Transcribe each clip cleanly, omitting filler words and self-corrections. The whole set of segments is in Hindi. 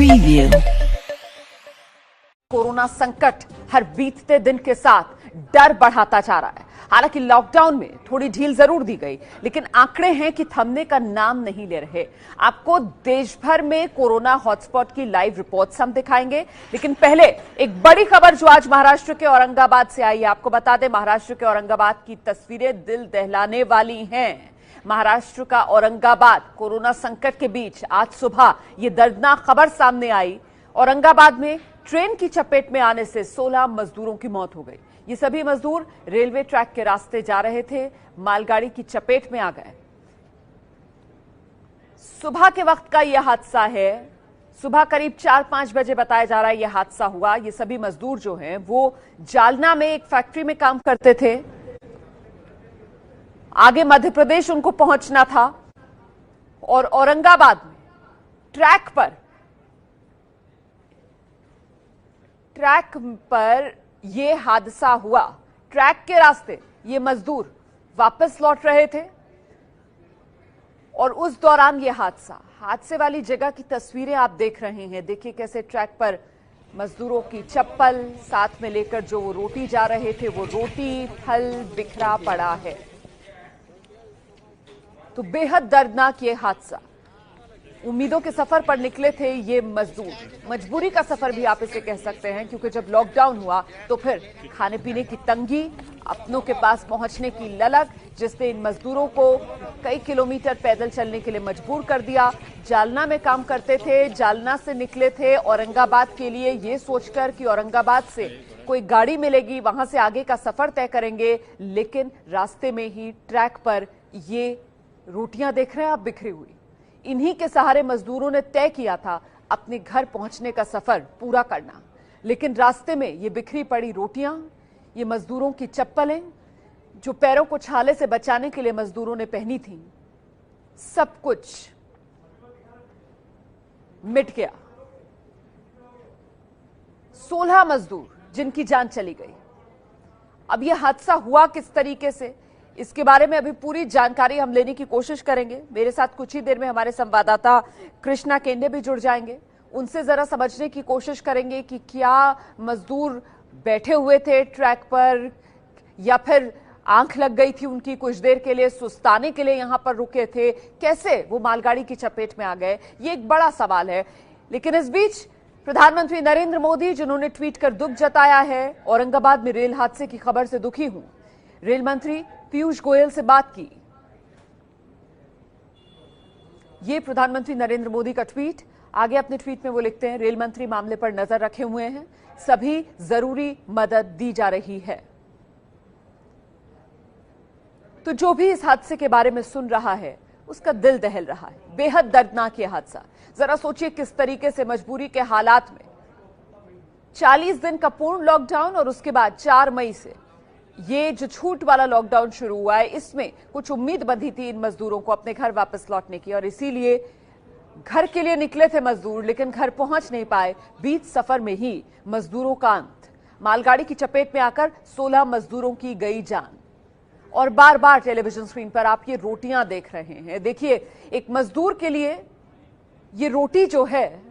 Preview। कोरोना संकट हर बीतते दिन के साथ डर बढ़ाता जा रहा है। हालांकि लॉकडाउन में थोड़ी ढील जरूर दी गई, लेकिन आंकड़े हैं कि थमने का नाम नहीं ले रहे। आपको देश भर में कोरोना हॉटस्पॉट की लाइव रिपोर्ट्स हम दिखाएंगे, लेकिन पहले एक बड़ी खबर जो आज महाराष्ट्र के औरंगाबाद से आई है। आपको बता दें, महाराष्ट्र के औरंगाबाद की तस्वीरें दिल दहलाने वाली हैं। महाराष्ट्र का औरंगाबाद कोरोना संकट के बीच आज सुबह ये दर्दनाक खबर सामने आई। औरंगाबाद में ट्रेन की चपेट में आने से 16 मजदूरों की मौत हो गई। ये सभी मजदूर रेलवे ट्रैक के रास्ते जा रहे थे, मालगाड़ी की चपेट में आ गए। सुबह के वक्त का यह हादसा है। सुबह करीब 4-5 बजे बताया जा रहा है यह हादसा हुआ। ये सभी मजदूर जो हैं वो जालना में एक फैक्ट्री में काम करते थे। आगे मध्य प्रदेश उनको पहुंचना था और औरंगाबाद में ट्रैक पर यह हादसा हुआ। ट्रैक के रास्ते ये मजदूर वापस लौट रहे थे और उस दौरान यह हादसे वाली जगह की तस्वीरें आप देख रहे हैं। देखिए कैसे ट्रैक पर मजदूरों की चप्पल साथ में लेकर जो वो रोटी जा रहे थे, वो रोटी फल बिखरा पड़ा है। तो बेहद दर्दनाक ये हादसा। उम्मीदों के सफर पर निकले थे ये मजदूर, मजबूरी का सफर भी आप इसे कह सकते हैं, क्योंकि जब लॉकडाउन हुआ तो फिर खाने पीने की तंगी, अपनों के पास पहुंचने की ललक, जिसने इन मजदूरों को कई किलोमीटर पैदल चलने के लिए मजबूर कर दिया। जालना में काम करते थे, जालना से निकले थे औरंगाबाद के लिए ये सोचकर कि औरंगाबाद से कोई गाड़ी मिलेगी, वहां से आगे का सफर तय करेंगे, लेकिन रास्ते में ही ट्रैक पर ये रोटियां देख रहे हैं आप बिखरी हुई। इन्हीं के सहारे मजदूरों ने तय किया था अपने घर पहुंचने का सफर पूरा करना, लेकिन रास्ते में ये बिखरी पड़ी रोटियां, ये मजदूरों की चप्पलें जो पैरों को छाले से बचाने के लिए मजदूरों ने पहनी थी, सब कुछ मिट गया। 16 मजदूर जिनकी जान चली गई। अब यह हादसा हुआ किस तरीके से, इसके बारे में अभी पूरी जानकारी हम लेने की कोशिश करेंगे। मेरे साथ कुछ ही देर में हमारे संवाददाता कृष्णा केंडे भी जुड़ जाएंगे। उनसे जरा समझने की कोशिश करेंगे कि क्या मजदूर बैठे हुए थे ट्रैक पर या फिर आंख लग गई थी उनकी, कुछ देर के लिए सुस्ताने के लिए यहां पर रुके थे, कैसे वो मालगाड़ी की चपेट में आ गए, ये एक बड़ा सवाल है। लेकिन इस बीच प्रधानमंत्री नरेंद्र मोदी, जिन्होंने ट्वीट कर दुख जताया है, औरंगाबाद में रेल हादसे की खबर से दुखी हूं। रेल मंत्री पीयूष गोयल से बात की। ये प्रधानमंत्री नरेंद्र मोदी का ट्वीट। आगे अपने ट्वीट में वो लिखते हैं, रेल मंत्री मामले पर नजर रखे हुए हैं, सभी जरूरी मदद दी जा रही है। तो जो भी इस हादसे के बारे में सुन रहा है उसका दिल दहल रहा है। बेहद दर्दनाक ये हादसा। जरा सोचिए किस तरीके से मजबूरी के हालात में 40 दिन का पूर्ण लॉकडाउन और उसके बाद 4 मई से ये जो छूट वाला लॉकडाउन शुरू हुआ है, इसमें कुछ उम्मीद बंधी थी इन मजदूरों को अपने घर वापस लौटने की, और इसीलिए घर के लिए निकले थे मजदूर, लेकिन घर पहुंच नहीं पाए। बीच सफर में ही मजदूरों का अंत। मालगाड़ी की चपेट में आकर 16 मजदूरों की गई जान। और बार बार टेलीविजन स्क्रीन पर आप ये रोटियां देख रहे हैं। देखिए, एक मजदूर के लिए ये रोटी जो है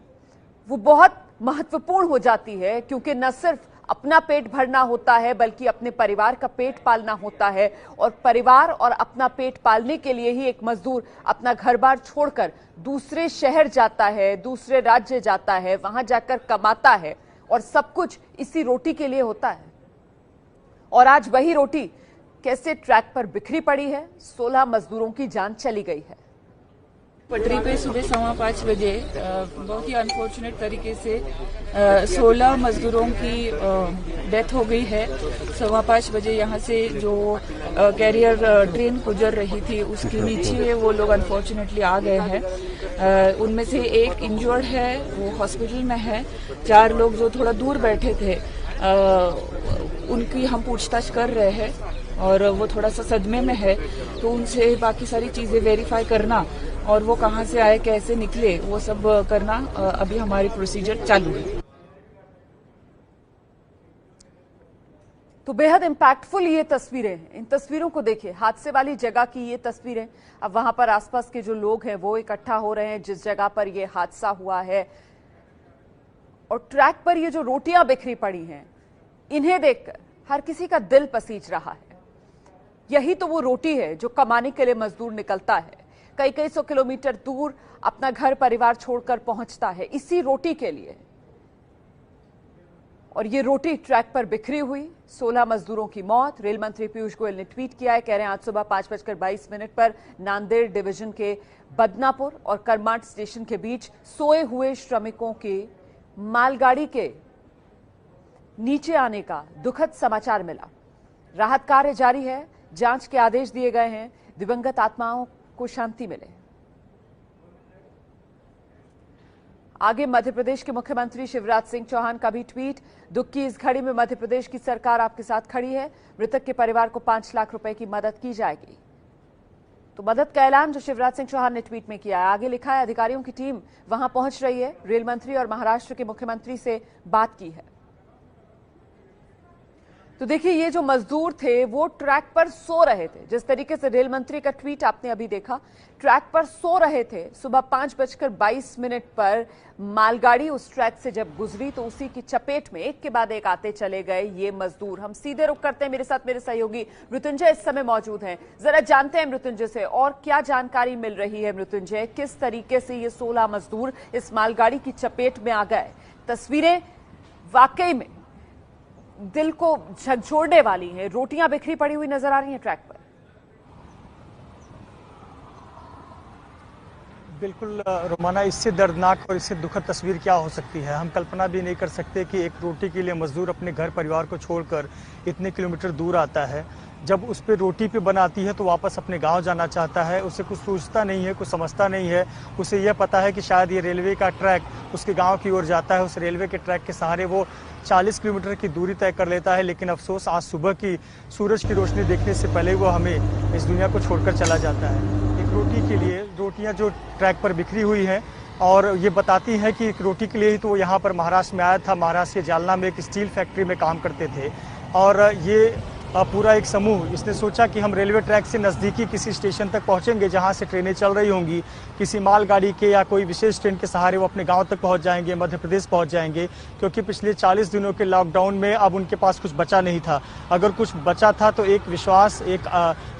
वो बहुत महत्वपूर्ण हो जाती है, क्योंकि न सिर्फ अपना पेट भरना होता है बल्कि अपने परिवार का पेट पालना होता है। और परिवार और अपना पेट पालने के लिए ही एक मजदूर अपना घर बार छोड़कर दूसरे शहर जाता है, दूसरे राज्य जाता है, वहां जाकर कमाता है, और सब कुछ इसी रोटी के लिए होता है। और आज वही रोटी कैसे ट्रैक पर बिखरी पड़ी है। 16 मजदूरों की जान चली गई है। पटरी पे सुबह 5:15 बजे बहुत ही अनफॉर्चुनेट तरीके से 16 मजदूरों की डेथ हो गई है। 5:15 बजे यहाँ से जो कैरियर ट्रेन गुजर रही थी उसके नीचे वो लोग अनफॉर्चुनेटली आ गए हैं। उनमें से एक इंजर्ड है, वो हॉस्पिटल में है। 4 लोग जो थोड़ा दूर बैठे थे उनकी हम पूछताछ कर रहे हैं और वो थोड़ा सा सदमे में है, तो उनसे बाकी सारी चीजें वेरीफाई करना और वो कहाँ से आए, कैसे निकले, वो सब करना अभी हमारी प्रोसीजर चालू है। तो बेहद इंपैक्टफुल ये तस्वीरें हैं। इन तस्वीरों को देखिए, हादसे वाली जगह की ये तस्वीरें। अब वहां पर आसपास के जो लोग हैं वो इकट्ठा हो रहे हैं जिस जगह पर ये हादसा हुआ है। और ट्रैक पर ये जो रोटियां बिखरी पड़ी हैं, इन्हें देखकर हर किसी का दिल पसीज रहा है। यही तो वो रोटी है जो कमाने के लिए मजदूर निकलता है, कई कई सौ किलोमीटर दूर अपना घर परिवार छोड़कर पहुंचता है इसी रोटी के लिए। और ये रोटी ट्रैक पर बिखरी हुई, 16 मजदूरों की मौत। रेल मंत्री पीयूष गोयल ने ट्वीट किया है, कह रहे हैं आज सुबह 5:22 पर नांदेड़ डिवीजन के बदनापुर और करमाट स्टेशन के बीच सोए हुए श्रमिकों के मालगाड़ी के नीचे आने का दुखद समाचार मिला। राहत कार्य जारी है, जांच के आदेश दिए गए हैं, दिवंगत आत्माओं को शांति मिले। आगे मध्य प्रदेश के मुख्यमंत्री शिवराज सिंह चौहान का भी ट्वीट, दुख की इस घड़ी में मध्य प्रदेश की सरकार आपके साथ खड़ी है, मृतक के परिवार को 5 लाख रुपए की मदद की जाएगी। तो मदद का ऐलान जो शिवराज सिंह चौहान ने ट्वीट में किया है। आगे लिखा है, अधिकारियों की टीम वहां पहुंच रही है, रेल मंत्री और महाराष्ट्र के मुख्यमंत्री से बात की है। तो देखिए, ये जो मजदूर थे वो ट्रैक पर सो रहे थे। जिस तरीके से रेल मंत्री का ट्वीट आपने अभी देखा, ट्रैक पर सो रहे थे। सुबह 5:22 पर मालगाड़ी उस ट्रैक से जब गुजरी तो उसी की चपेट में एक के बाद एक आते चले गए ये मजदूर। हम सीधे रुख करते हैं, मेरे साथ मेरे सहयोगी मृत्युंजय इस समय मौजूद हैं। जरा जानते हैं मृत्युंजय से और क्या जानकारी मिल रही है। मृत्युंजय, किस तरीके से ये 16 मजदूर इस मालगाड़ी की चपेट में आ गए? तस्वीरें वाकई में दिल को झकझोरने वाली है। रोटियां बिखरी पड़ी हुई नजर आ रही हैं ट्रैक पर। बिल्कुल रोमाना, इससे दर्दनाक और इससे दुखद तस्वीर क्या हो सकती है। हम कल्पना भी नहीं कर सकते कि एक रोटी के लिए मजदूर अपने घर परिवार को छोड़कर इतने किलोमीटर दूर आता है। जब उस पर रोटी पे बनाती है तो वापस अपने गांव जाना चाहता है। उसे कुछ सोचता नहीं है, कुछ समझता नहीं है। उसे यह पता है कि शायद ये रेलवे का ट्रैक उसके गांव की ओर जाता है। उस रेलवे के ट्रैक के सहारे वो 40 किलोमीटर की दूरी तय कर लेता है। लेकिन अफसोस, आज सुबह की सूरज की रोशनी देखने से पहले वो हमें इस दुनिया को छोड़कर चला जाता है। एक रोटी के लिए, रोटियाँ जो ट्रैक पर बिखरी हुई हैं और ये बताती हैं कि एक रोटी के लिए ही तो वो यहाँ पर महाराष्ट्र में आया था। महाराष्ट्र के जालना में एक स्टील फैक्ट्री में काम करते थे और ये पूरा एक समूह, इसने सोचा कि हम रेलवे ट्रैक से नज़दीकी किसी स्टेशन तक पहुंचेंगे जहां से ट्रेनें चल रही होंगी। किसी मालगाड़ी के या कोई विशेष ट्रेन के सहारे वो अपने गांव तक पहुंच जाएंगे, मध्य प्रदेश पहुंच जाएंगे। क्योंकि पिछले 40 दिनों के लॉकडाउन में अब उनके पास कुछ बचा नहीं था। अगर कुछ बचा था तो एक विश्वास, एक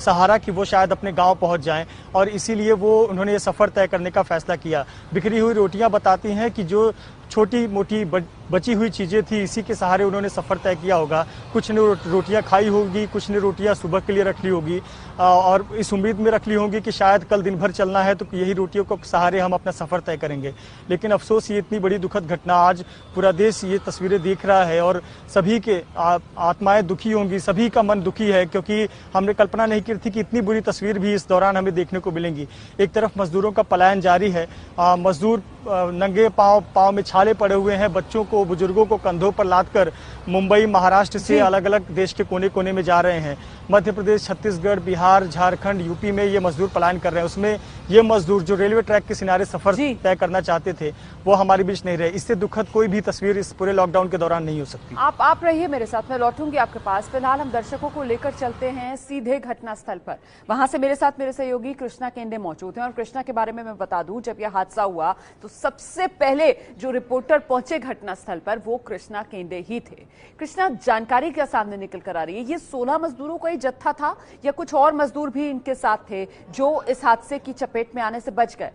सहारा कि वो शायद अपने गाँव पहुँच जाएँ, और इसीलिए वो उन्होंने ये सफ़र तय करने का फैसला किया। बिखरी हुई रोटियाँ बताती हैं कि जो छोटी मोटी बची हुई चीज़ें थी, इसी के सहारे उन्होंने सफ़र तय किया होगा। कुछ ने रोटियां खाई होगी, कुछ ने रोटियां सुबह के लिए रख ली होगी और इस उम्मीद में रख ली होगी कि शायद कल दिन भर चलना है तो यही रोटियों के सहारे हम अपना सफ़र तय करेंगे। लेकिन अफसोस, ये इतनी बड़ी दुखद घटना, आज पूरा देश ये तस्वीरें देख रहा है और सभी के आत्माएं दुखी होंगी, सभी का मन दुखी है। क्योंकि हमने कल्पना नहीं की थी कि इतनी बुरी तस्वीर भी इस दौरान हमें देखने को मिलेंगी। एक तरफ मजदूरों का पलायन जारी है, मजदूर नंगे पाँव में छाले पड़े हुए हैं, बच्चों को, बुजुर्गों को कंधों पर लादकर मुंबई, महाराष्ट्र से अलग अलग देश के कोने कोने में जा रहे हैं। मध्य प्रदेश, छत्तीसगढ़, बिहार, झारखंड, यूपी में ये मजदूर पलायन कर रहे हैं। उसमें ये मजदूर जो रेलवे ट्रैक के किनारे सफर तय करना चाहते थे वो हमारे बीच नहीं रहे। इससे दुखद कोई भी तस्वीर इस पूरे लॉकडाउन के दौरान नहीं हो सकती। आप रहिए मेरे साथ, मैं लौटूंगी आपके पास। फिलहाल हम दर्शकों को लेकर चलते हैं सीधे घटनास्थल पर। वहां से मेरे साथ मेरे सहयोगी कृष्णा केंडे मौजूद हैं और कृष्णा के बारे में मैं बता दूं, जब यह हादसा हुआ तो सबसे पहले जो रिपोर्टर पहुंचे घटनास्थल पर वो कृष्णा केंडे ही थे। कृष्णा, जानकारी क्या सामने निकल कर आ रही है? ये 16 मजदूरों का ही जत्था था या कुछ और मजदूर भी इनके साथ थे जो इस हादसे की चपेट में आने से बच गए?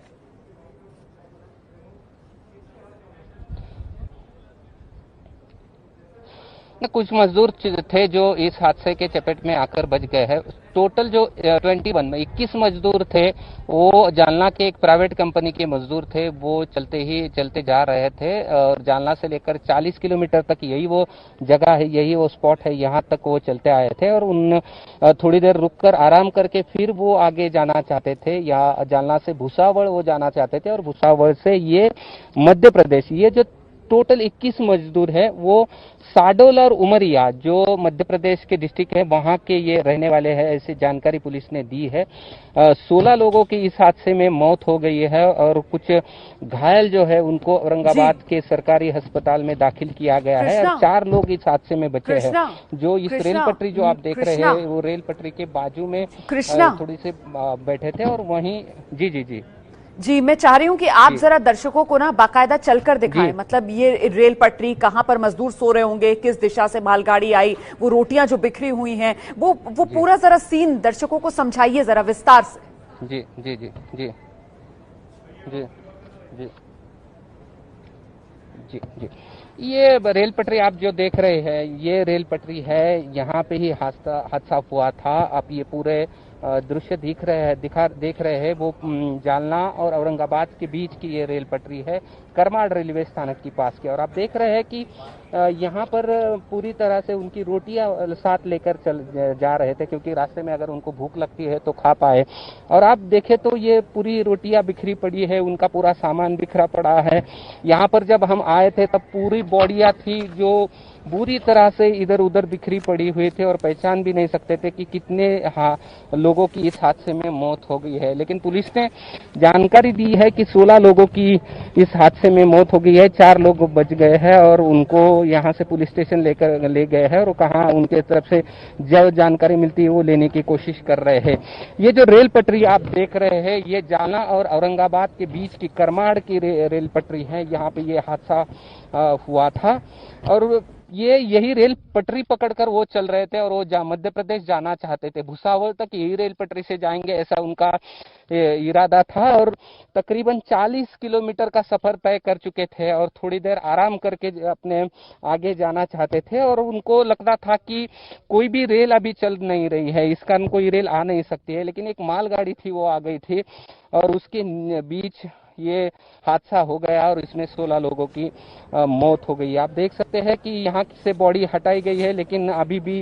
कुछ मजदूर थे जो इस हादसे के चपेट में आकर बच गए हैं। टोटल जो 21 मजदूर थे वो जालना के एक प्राइवेट कंपनी के मजदूर थे। वो चलते जा रहे थे और जालना से लेकर 40 किलोमीटर तक यही वो जगह है, यही वो स्पॉट है, यहाँ तक वो चलते आए थे और उन थोड़ी देर रुककर आराम करके फिर वो आगे जाना चाहते थे। या जालना से भुसावल वो जाना चाहते थे और भुसावल से ये मध्य प्रदेश, ये जो टोटल 21 मजदूर है वो साडोल और उमरिया जो मध्य प्रदेश के डिस्ट्रिक्ट है वहां के ये रहने वाले हैं, ऐसी जानकारी पुलिस ने दी है। 16 लोगों की इस हादसे में मौत हो गई है और कुछ घायल जो है उनको औरंगाबाद के सरकारी अस्पताल में दाखिल किया गया है और 4 लोग इस हादसे में बचे हैं। जो इस रेल पटरी जो आप देख रहे हैं वो रेल पटरी के बाजू में थोड़ी से बैठे थे और वहीं जी। जी, मैं चाह रही हूँ कि आप जरा दर्शकों को ना बाकायदा चलकर दिखाएं, मतलब ये रेल पटरी, कहाँ पर मजदूर सो रहे होंगे, किस दिशा से मालगाड़ी आई, वो रोटियां जो बिखरी हुई हैं, वो पूरा जरा सीन दर्शकों को समझाइए जरा विस्तार से। जी जी जी जी जी जी जी जी ये रेल पटरी आप जो देख रहे हैं, ये रेल पटरी है। यहाँ पे ही हादसा हुआ था। आप ये पूरे दृश्य देख रहे हैं वो जालना और औरंगाबाद के बीच की ये रेल पटरी है, करमाड़ रेलवे स्थानक के पास की। और आप देख रहे हैं कि यहाँ पर पूरी तरह से उनकी रोटियां साथ लेकर जा रहे थे, क्योंकि रास्ते में अगर उनको भूख लगती है तो खा पाए। और आप देखें तो ये पूरी रोटियां बिखरी पड़ी है, उनका पूरा सामान बिखरा पड़ा है। यहाँ पर जब हम आए थे तब पूरी बॉडियां थी जो बुरी तरह से इधर उधर बिखरी पड़ी हुई थे और पहचान भी नहीं सकते थे कि कितने लोगों की इस हादसे में मौत हो गई है। लेकिन पुलिस ने जानकारी दी है कि 16 लोगों की इस हादसे में मौत हो गई है, 4 लोग बच गए हैं और उनको यहाँ से पुलिस स्टेशन ले गए हैं और कहाँ उनके तरफ से जो जानकारी मिलती है वो लेने की कोशिश कर रहे हैं। ये जो रेल पटरी आप देख रहे हैं, ये जालना और औरंगाबाद के बीच की करमाड़ की रेल पटरी है। यहाँ पे ये हादसा हुआ था और यही रेल पटरी पकड़कर वो चल रहे थे और वो मध्य प्रदेश जाना चाहते थे। भुसावल तक यही रेल पटरी से जाएंगे, ऐसा उनका इरादा था। और तकरीबन 40 किलोमीटर का सफर तय कर चुके थे और थोड़ी देर आराम करके अपने आगे जाना चाहते थे। और उनको लगता था कि कोई भी रेल अभी चल नहीं रही है, इस कारण कोई रेल आ नहीं सकती है। लेकिन एक मालगाड़ी थी, वो आ गई थी और उसके बीच ये हादसा हो गया और इसमें 16 लोगों की मौत हो गई। आप देख सकते हैं कि यहाँ से बॉडी हटाई गई है, लेकिन अभी भी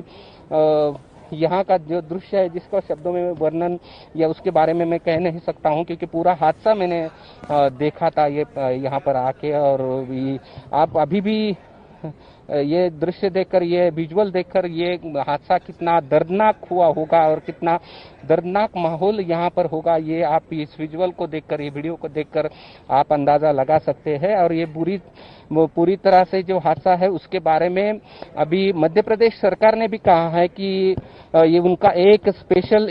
यहाँ का जो दृश्य है जिसका शब्दों में वर्णन या उसके बारे में मैं कह नहीं सकता हूँ, क्योंकि पूरा हादसा मैंने देखा था ये यहाँ पर आके। और आप अभी भी ये दृश्य देखकर, ये विजुअल देखकर ये हादसा कितना दर्दनाक हुआ होगा और कितना दर्दनाक माहौल यहाँ पर होगा, ये आप इस विजुअल को देखकर, ये वीडियो को देखकर आप अंदाजा लगा सकते हैं। और ये पूरी तरह से जो हादसा है उसके बारे में अभी मध्य प्रदेश सरकार ने भी कहा है कि ये उनका एक स्पेशल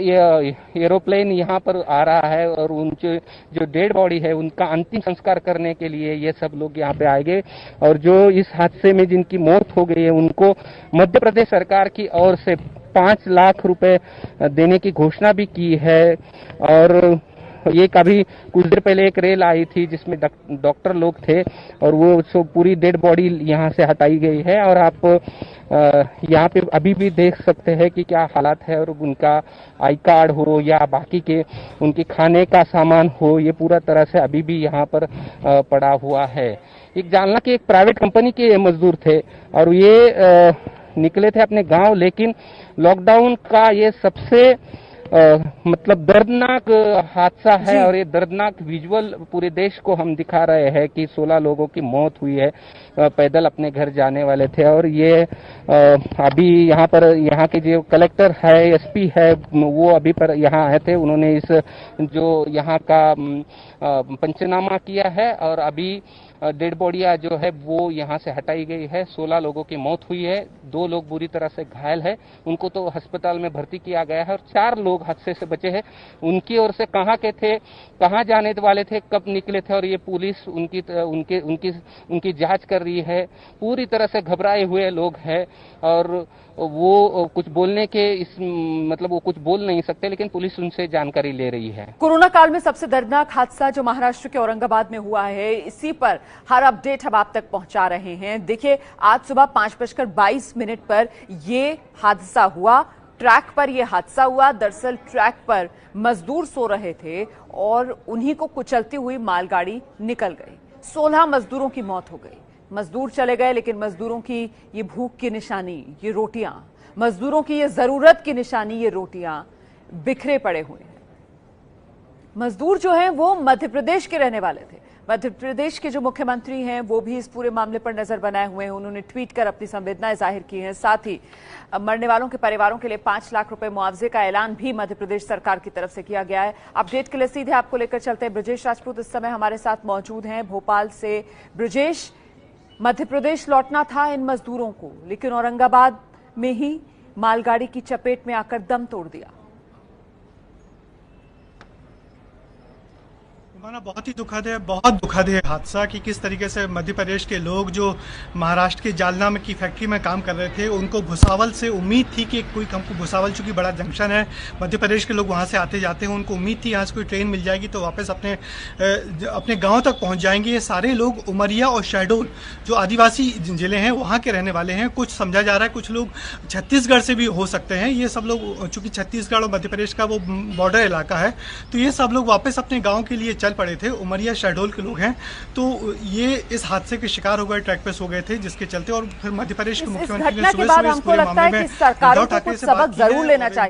एरोप्लेन यहाँ पर आ रहा है और उनके जो डेड बॉडी है उनका अंतिम संस्कार करने के लिए ये सब लोग यहाँ पे आएंगे। और जो इस हादसे में जिनकी मौत हो गई है उनको मध्य प्रदेश सरकार की ओर से 5 लाख रुपए देने की घोषणा भी की है। और ये कभी कुछ देर पहले एक रेल आई थी जिसमें डॉक्टर लोग थे और वो पूरी डेड बॉडी यहाँ से हटाई गई है। और आप यहाँ पे अभी भी देख सकते हैं कि क्या हालात है। और उनका आई कार्ड हो या बाकी के उनके खाने का सामान हो, ये पूरा तरह से अभी भी यहाँ पर पड़ा हुआ है। एक जालना के एक प्राइवेट कंपनी के मजदूर थे और ये निकले थे अपने गांव, लेकिन लॉकडाउन का ये सबसे मतलब दर्दनाक हादसा है। और ये दर्दनाक विजुअल पूरे देश को हम दिखा रहे हैं कि 16 लोगों की मौत हुई है, पैदल अपने घर जाने वाले थे। और ये अभी यहाँ के जो कलेक्टर है, एसपी है, वो अभी पर यहाँ आए थे। उन्होंने इस जो यहाँ का पंचनामा किया है और अभी डेड बॉडियां जो है वो यहाँ से हटाई गई है। 16 लोगों की मौत हुई है, 2 लोग बुरी तरह से घायल है, उनको तो अस्पताल में भर्ती किया गया है और 4 लोग हादसे से बचे हैं। उनकी ओर से कहाँ के थे, कहाँ जाने वाले थे, कब निकले थे, और ये पुलिस उनकी जांच कर रही है। पूरी तरह से घबराए हुए लोग हैं और वो कुछ बोलने के मतलब वो कुछ बोल नहीं सकते, लेकिन पुलिस उनसे जानकारी ले रही है। कोरोना काल में सबसे दर्दनाक हादसा जो महाराष्ट्र के औरंगाबाद में हुआ है, इसी पर हर अपडेट हम आप तक पहुंचा रहे हैं। देखिए, आज सुबह 5:22 पर ये हादसा हुआ। ट्रैक पर यह हादसा हुआ। दरअसल ट्रैक पर मजदूर सो रहे थे और उन्हीं को कुचलती हुई मालगाड़ी निकल गई। 16 मजदूरों की मौत हो गई। मजदूर चले गए, लेकिन मजदूरों की ये भूख की निशानी, ये रोटियां, मजदूरों की ये जरूरत की निशानी, ये रोटियां बिखरे पड़े हुए हैं। मजदूर जो हैं वो मध्य प्रदेश के रहने वाले थे। मध्य प्रदेश के जो मुख्यमंत्री हैं वो भी इस पूरे मामले पर नजर बनाए हुए हैं। उन्होंने ट्वीट कर अपनी संवेदनाएं जाहिर की हैं। साथ ही मरने वालों के परिवारों के लिए 5 लाख रुपए मुआवजे का ऐलान भी मध्य प्रदेश सरकार की तरफ से किया गया है। अपडेट के लिए सीधे आपको लेकर चलते हैं। ब्रजेश राजपूत इस समय हमारे साथ मौजूद हैं भोपाल से। ब्रजेश, मध्य प्रदेश लौटना था इन मजदूरों को, लेकिन औरंगाबाद में ही मालगाड़ी की चपेट में आकर दम तोड़ दिया। हमारा बहुत ही दुखद है, बहुत दुखद है हादसा कि किस तरीके से मध्य प्रदेश के लोग जो महाराष्ट्र के जालना में की फैक्ट्री में काम कर रहे थे, उनको भुसावल से उम्मीद थी कि कोई हमको भुसावल चूंकि बड़ा जंक्शन है, मध्य प्रदेश के लोग वहाँ से आते जाते हैं, उनको उम्मीद थी यहाँ से कोई ट्रेन मिल जाएगी तो वापस अपने गाँव तक पहुँच जाएंगे। ये सारे लोग उमरिया और शहडोल जो आदिवासी जिले हैं वहाँ के रहने वाले हैं। कुछ समझा जा रहा है कुछ लोग छत्तीसगढ़ से भी हो सकते हैं। ये सब लोग चूंकि छत्तीसगढ़ और मध्य प्रदेश का वो बॉर्डर इलाका है, तो ये सब लोग वापस अपने गाँव के लिए चल पड़े थे। उमरिया शहडोल के लोग हैं, तो ये इस हादसे के शिकार हो गए, ट्रैक पे सो गए थे, जिसके चलते और फिर मध्य प्रदेश के मुख्यमंत्री ने सुबह हमको लगता है कि सरकारों को कुछ सबक जरूर लेना चाहिए।